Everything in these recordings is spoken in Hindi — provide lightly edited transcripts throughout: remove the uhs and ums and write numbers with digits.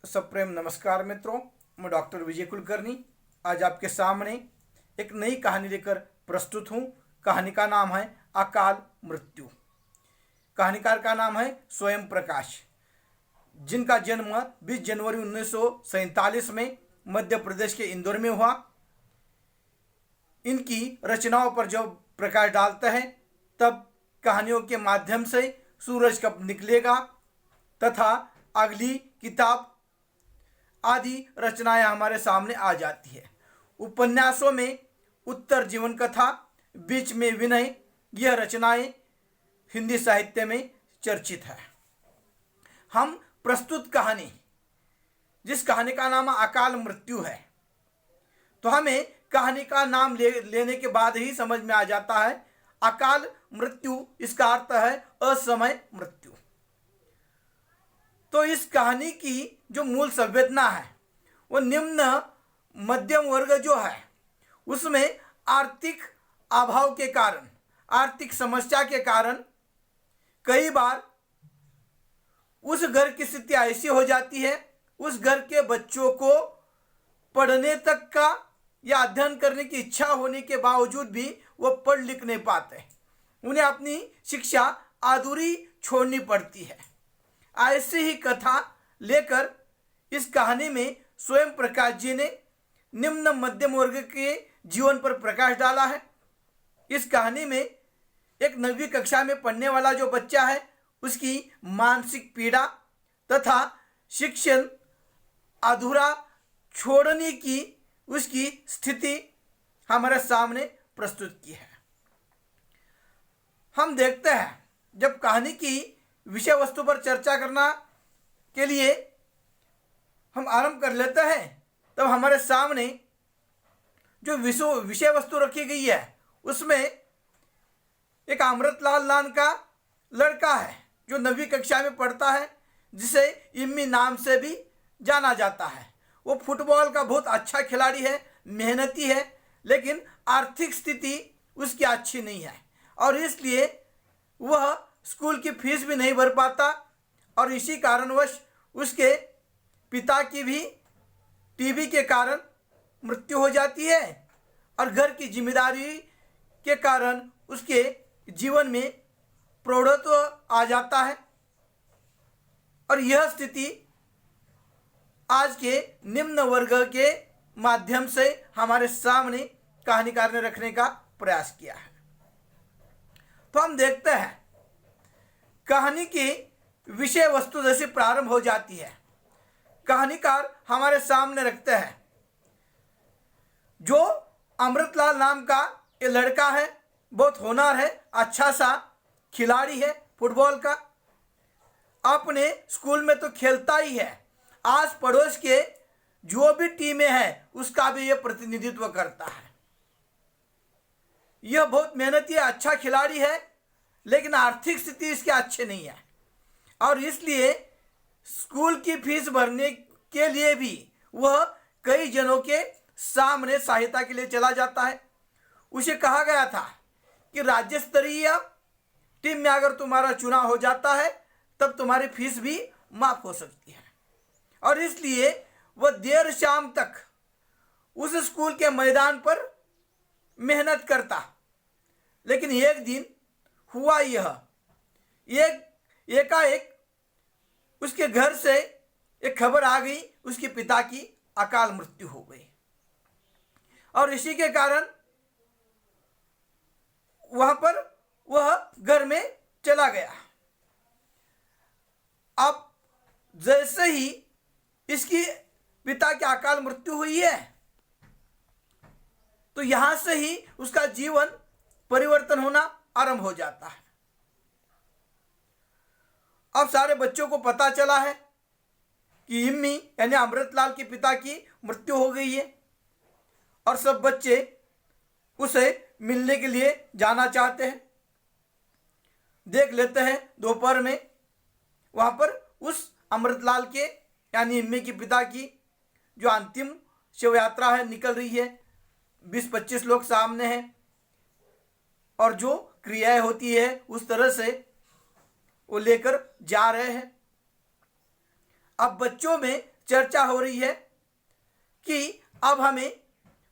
सप्रेम नमस्कार मित्रों, मैं डॉक्टर विजय कुलकर्णी आज आपके सामने एक नई कहानी लेकर प्रस्तुत हूँ। कहानी का नाम है अकाल मृत्यु। कहानीकार का नाम है स्वयं प्रकाश, जिनका जन्म 20 जनवरी 1947 में मध्य प्रदेश के इंदौर में हुआ। इनकी रचनाओं पर जब प्रकाश डालते हैं तब कहानियों के माध्यम से सूरज कब निकलेगा तथा अगली किताब आदि रचनाएं हमारे सामने आ जाती है। उपन्यासों में उत्तर जीवन कथा, बीच में विनय, यह रचनाएं हिंदी साहित्य में चर्चित है। हम प्रस्तुत कहानी, जिस कहानी का नाम अकाल मृत्यु है, तो हमें कहानी का नाम लेने के बाद ही समझ में आ जाता है अकाल मृत्यु, इसका अर्थ है असमय मृत्यु। तो इस कहानी की जो मूल संवेदना है वो निम्न मध्यम वर्ग जो है उसमें आर्थिक अभाव के कारण, आर्थिक समस्या के कारण कई बार उस घर की स्थिति ऐसी हो जाती है, उस घर के बच्चों को पढ़ने तक का या अध्ययन करने की इच्छा होने के बावजूद भी वो पढ़ लिख नहीं पाते, उन्हें अपनी शिक्षा अधूरी छोड़नी पड़ती है। ऐसी ही कथा लेकर इस कहानी में स्वयं प्रकाश जी ने निम्न मध्यम वर्ग के जीवन पर प्रकाश डाला है। इस कहानी में एक 9वीं कक्षा में पढ़ने वाला जो बच्चा है उसकी मानसिक पीड़ा तथा शिक्षण अधूरा छोड़ने की उसकी स्थिति हमारे सामने प्रस्तुत की है। हम देखते हैं जब कहानी की विषय वस्तु पर चर्चा करना के लिए हम आरंभ कर लेते हैं तब हमारे सामने जो विषय वस्तु रखी गई है उसमें एक अमृतलाल नाम का लड़का है जो 9वीं कक्षा में पढ़ता है, जिसे इम्मी नाम से भी जाना जाता है। वो फुटबॉल का बहुत अच्छा खिलाड़ी है, मेहनती है, लेकिन आर्थिक स्थिति उसकी अच्छी नहीं है और इसलिए वह स्कूल की फीस भी नहीं भर पाता और इसी कारणवश उसके पिता की भी टीबी के कारण मृत्यु हो जाती है और घर की जिम्मेदारी के कारण उसके जीवन में प्रौढ़त्व आ जाता है। और यह स्थिति आज के निम्न वर्ग के माध्यम से हमारे सामने कहानीकार ने रखने का प्रयास किया है। तो हम देखते हैं कहानी की विषय वस्तु जैसे प्रारंभ हो जाती है, कहानीकार हमारे सामने रखते हैं जो अमृतलाल नाम का ये लड़का है, बहुत होनहार है, अच्छा सा खिलाड़ी है फुटबॉल का, अपने स्कूल में तो खेलता ही है, आस पड़ोस के जो भी टीमें हैं उसका भी यह प्रतिनिधित्व करता है। यह बहुत मेहनती है, अच्छा खिलाड़ी है, लेकिन आर्थिक स्थिति इसकी अच्छी नहीं है और इसलिए स्कूल की फीस भरने के लिए भी वह कई जनों के सामने सहायता के लिए चला जाता है। उसे कहा गया था कि राज्य स्तरीय टीम में अगर तुम्हारा चुनाव हो जाता है तब तुम्हारी फीस भी माफ हो सकती है और इसलिए वह देर शाम तक उस स्कूल के मैदान पर मेहनत करता। लेकिन एक दिन हुआ यह, एकाएक उसके घर से एक खबर आ गई, उसके पिता की अकाल मृत्यु हो गई और इसी के कारण वहां पर वह घर में चला गया। अब जैसे ही इसकी पिता की अकाल मृत्यु हुई है तो यहां से ही उसका जीवन परिवर्तन होना आरंभ हो जाता है। अब सारे बच्चों को पता चला है कि इम्मी यानी अमृतलाल के पिता की मृत्यु हो गई है और सब बच्चे उसे मिलने के लिए जाना चाहते हैं। देख लेते हैं दोपहर में वहां पर उस अमृतलाल के यानी इम्मी के पिता की जो अंतिम शव यात्रा है निकल रही है, 20-25 लोग सामने हैं और जो क्रियाएं होती है उस तरह से वो लेकर जा रहे हैं। अब बच्चों में चर्चा हो रही है कि अब हमें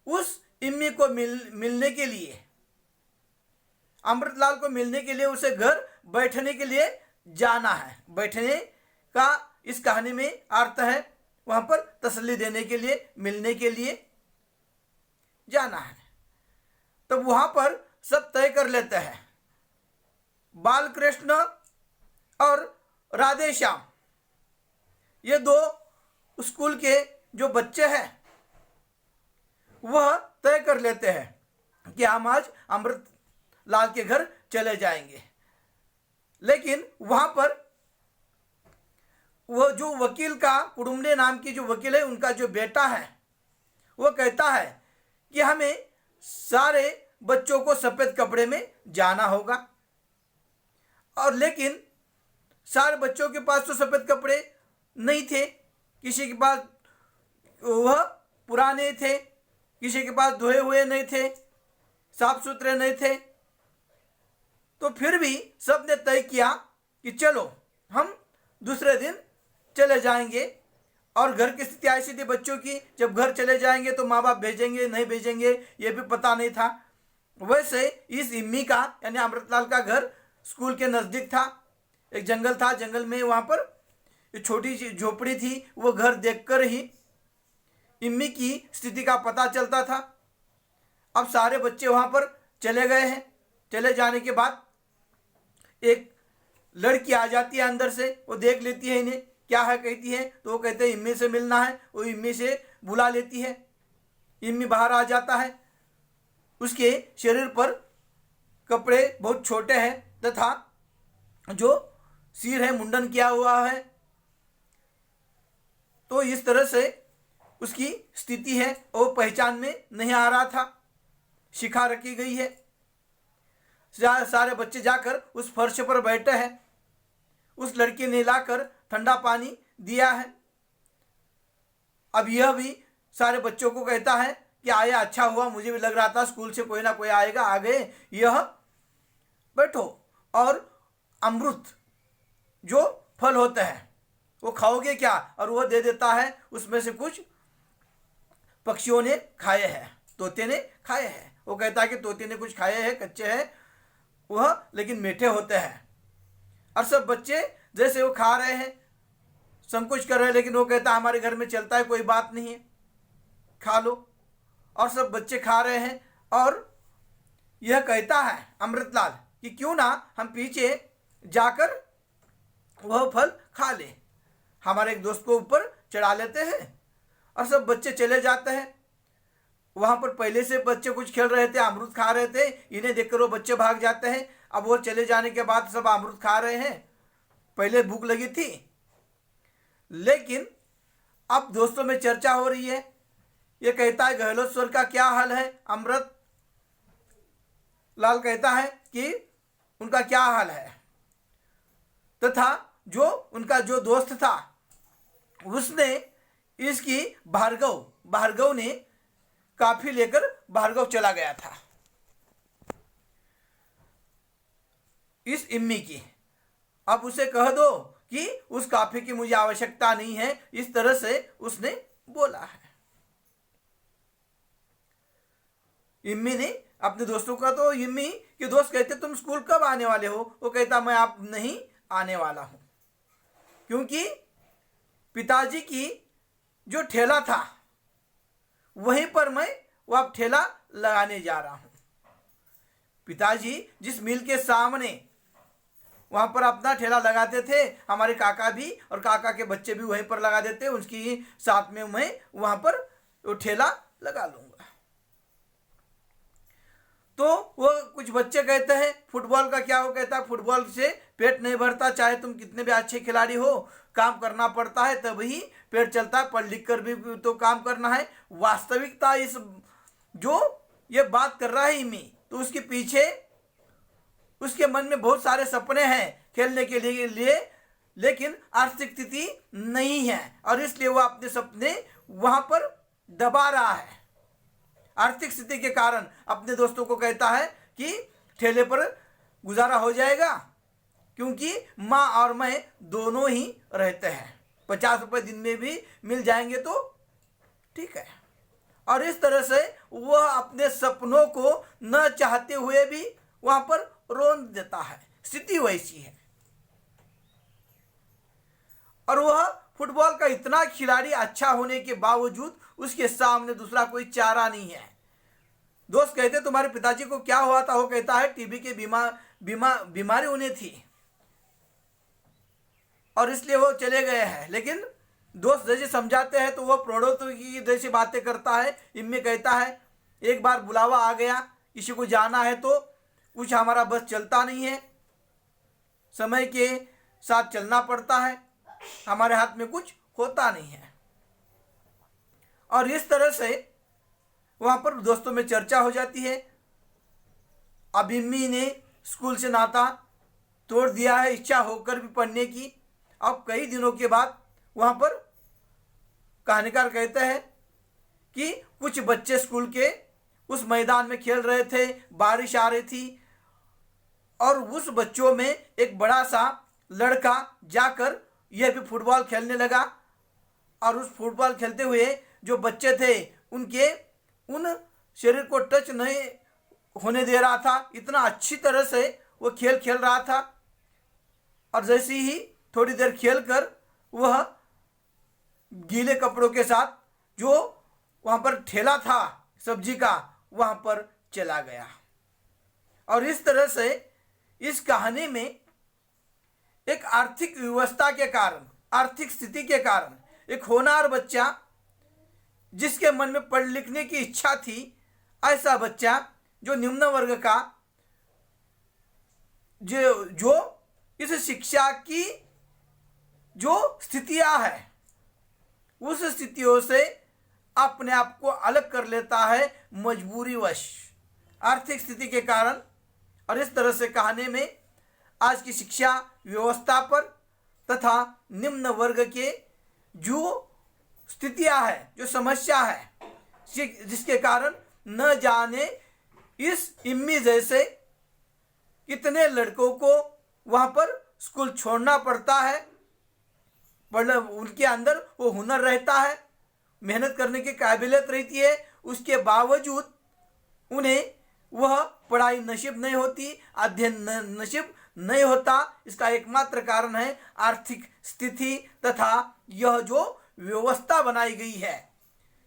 उस इम्मी को मिलने के लिए, अमृतलाल को मिलने के लिए उसे घर बैठने के लिए जाना है। बैठने का इस कहानी में अर्थ है वहां पर तसल्ली देने के लिए, मिलने के लिए जाना है। तो वहां पर सब तय कर लेते हैं। बाल कृष्ण और राधे श्याम, ये दो स्कूल के जो बच्चे हैं वह तय कर लेते हैं कि हम आज अमृतलाल के घर चले जाएंगे। लेकिन वहां पर वो जो वकील का, कुडुम्बे नाम की जो वकील है, उनका जो बेटा है, वो कहता है कि हमें सारे बच्चों को सफेद कपड़े में जाना होगा। और लेकिन सारे बच्चों के पास तो सफेद कपड़े नहीं थे, किसी के पास वह पुराने थे, किसी के पास धोए हुए नहीं थे, साफ सुथरे नहीं थे। तो फिर भी सबने तय किया कि चलो हम दूसरे दिन चले जाएंगे। और घर की स्थिति ऐसी थी बच्चों की, जब घर चले जाएंगे तो माँ बाप भेजेंगे नहीं भेजेंगे ये भी पता नहीं था। वैसे इस इम्मी का यानी अमृतलाल का घर स्कूल के नज़दीक था। एक जंगल था, जंगल में वहाँ पर एक छोटी सी झोपड़ी थी। वो घर देखकर ही इम्मी की स्थिति का पता चलता था। अब सारे बच्चे वहाँ पर चले गए हैं। चले जाने के बाद एक लड़की आ जाती है अंदर से, वो देख लेती है इन्हें, क्या है कहती है, तो वो कहते हैं इम्मी से मिलना है। वो इम्मी से बुला लेती है। इम्मी बाहर आ जाता है। उसके शरीर पर कपड़े बहुत छोटे हैं तथा जो सिर है मुंडन किया हुआ है। तो इस तरह से उसकी स्थिति है, वो पहचान में नहीं आ रहा था। शिखा रखी गई है। सारे बच्चे जाकर उस फर्श पर बैठे हैं। उस लड़की ने लाकर ठंडा पानी दिया है। अब यह भी सारे बच्चों को कहता है कि आया, अच्छा हुआ, मुझे भी लग रहा था स्कूल से कोई ना कोई आएगा, आ गए, यह बैठो और अमृत जो फल होते हैं वो खाओगे क्या, और वह दे देता है। उसमें से कुछ पक्षियों ने खाए हैं, तोते ने खाए हैं। वो कहता है कि तोते ने कुछ खाए हैं, कच्चे हैं वह, लेकिन मीठे होते हैं। और सब बच्चे जैसे वो खा रहे हैं, संकोच कर रहे हैं, लेकिन वो कहता है हमारे घर में चलता है, कोई बात नहीं है, खा लो। और सब बच्चे खा रहे हैं। और यह कहता है अमृतलाल कि क्यों ना हम पीछे जाकर वह फल खा ले, हमारे एक दोस्त को ऊपर चढ़ा लेते हैं। और सब बच्चे चले जाते हैं। वहाँ पर पहले से बच्चे कुछ खेल रहे थे, अमरूद खा रहे थे। इन्हें देखकर वो बच्चे भाग जाते हैं। अब वो चले जाने के बाद सब अमरूद खा रहे हैं। पहले भूख लगी थी, लेकिन अब दोस्तों में चर्चा हो रही है। ये कहता है गहलोत का क्या हाल है। अमृत लाल कहता है कि उनका क्या हाल है, तथा जो उनका जो दोस्त था उसने इसकी भार्गव ने काफी लेकर भार्गव चला गया था इस इम्मी की। अब उसे कह दो कि उस काफी की मुझे आवश्यकता नहीं है, इस तरह से उसने बोला है। इम्मी ने अपने दोस्तों का, तो इम्मी के दोस्त कहते तुम स्कूल कब आने वाले हो। वो कहता मैं आप नहीं आने वाला हूं, क्योंकि पिताजी की जो ठेला था वहीं पर मैं वो अब ठेला लगाने जा रहा हूं। पिताजी जिस मिल के सामने वहां पर अपना ठेला लगाते थे, हमारे काका भी और काका के बच्चे भी वहीं पर लगा देते, उसकी साथ में मैं वहां पर वो ठेला लगा लूंगा। तो वो कुछ बच्चे कहते हैं फुटबॉल का क्या, वो कहता है फुटबॉल से पेट नहीं भरता, चाहे तुम कितने भी अच्छे खिलाड़ी हो, काम करना पड़ता है तभी पेट चलता है, पढ़ लिख कर भी तो काम करना है। वास्तविकता इस जो ये बात कर रहा है इमी, तो उसके पीछे उसके मन में बहुत सारे सपने हैं खेलने के लिए, लेकिन आर्थिक स्थिति नहीं है और इसलिए वो अपने सपने वहां पर दबा रहा है। आर्थिक स्थिति के कारण अपने दोस्तों को कहता है कि ठेले पर गुजारा हो जाएगा, क्योंकि माँ और मैं दोनों ही रहते हैं, ₹50 दिन में भी मिल जाएंगे तो ठीक है। और इस तरह से वह अपने सपनों को न चाहते हुए भी वहां पर रोन देता है। स्थिति वैसी है। और वह फुटबॉल का इतना खिलाड़ी अच्छा होने के बावजूद उसके सामने दूसरा कोई चारा नहीं है। दोस्त कहते तुम्हारे पिताजी को क्या हुआ था? वो कहता है टीबी की बीमारी उन्हें थी और इसलिए वो चले गए हैं। लेकिन दोस्त जैसे समझाते हैं तो वो प्रौढ़ोत्तरी की जैसी बातें करता है। इनमें कहता है एक बार बुलावा आ गया, किसी को जाना है तो कुछ हमारा बस चलता नहीं है, समय के साथ चलना पड़ता है, हमारे हाथ में कुछ होता नहीं है। और इस तरह से वहां पर दोस्तों में चर्चा हो जाती है। अब इम्मी ने स्कूल से नाता तोड़ दिया है, इच्छा होकर भी पढ़ने की। अब कई दिनों के बाद वहां पर कहानीकार कहते हैं कि कुछ बच्चे स्कूल के उस मैदान में खेल रहे थे, बारिश आ रही थी और उस बच्चों में एक बड़ा सा लड़का जाकर यह भी फुटबॉल खेलने लगा। और उस फुटबॉल खेलते हुए जो बच्चे थे उनके उन शरीर को टच नहीं होने दे रहा था, इतना अच्छी तरह से वो खेल रहा था। और जैसे ही थोड़ी देर खेलकर वह गीले कपड़ों के साथ जो वहां पर ठेला था सब्जी का वहां पर चला गया। और इस तरह से इस कहानी में एक आर्थिक व्यवस्था के कारण, आर्थिक स्थिति के कारण एक होनहार बच्चा जिसके मन में पढ़ लिखने की इच्छा थी, ऐसा बच्चा जो निम्न वर्ग का जो इस शिक्षा की जो स्थितियां है उस स्थितियों से अपने आप को अलग कर लेता है मजबूरीवश, आर्थिक स्थिति के कारण। और इस तरह से कहानी में आज की शिक्षा व्यवस्था पर तथा निम्न वर्ग के जो स्थितियां है, जो समस्या है, जिसके कारण न जाने इस इम्मी जैसे कितने लड़कों को वहां पर स्कूल छोड़ना पड़ता है। उनके अंदर वो हुनर रहता है, मेहनत करने की काबिलियत रहती है, उसके बावजूद उन्हें वह पढ़ाई नसीब नहीं होती, अध्ययन नसीब नहीं होता। इसका एकमात्र कारण है आर्थिक स्थिति तथा यह जो व्यवस्था बनाई गई है,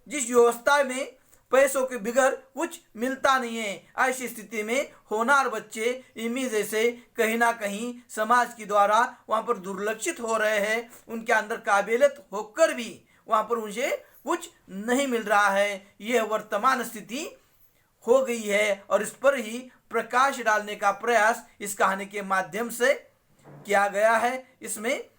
जिस व्यवस्था में पैसों के बिगड़ कुछ मिलता नहीं है। ऐसी स्थिति में होनहार बच्चे इम्मी जैसे कहीं ना कहीं समाज के द्वारा वहां पर दुर्लक्षित हो रहे हैं। उनके अंदर काबिलियत होकर भी वहां पर उनसे कुछ नहीं मिल रहा है। यह वर्तमान स्थिति हो गई है और इस पर ही प्रकाश डालने का प्रयास इस कहानी के माध्यम से किया गया है। इसमें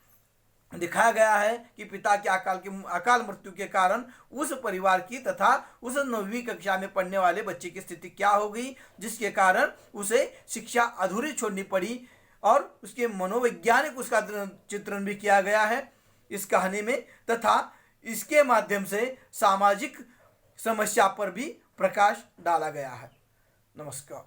दिखाया गया है कि पिता के अकाल मृत्यु के कारण उस परिवार की तथा उस 9वीं कक्षा में पढ़ने वाले बच्चे की स्थिति क्या हो गई, जिसके कारण उसे शिक्षा अधूरी छोड़नी पड़ी। और उसके मनोवैज्ञानिक उसका चित्रण भी किया गया है इस कहानी में, तथा इसके माध्यम से सामाजिक समस्या पर भी प्रकाश डाला गया है। नमस्कार।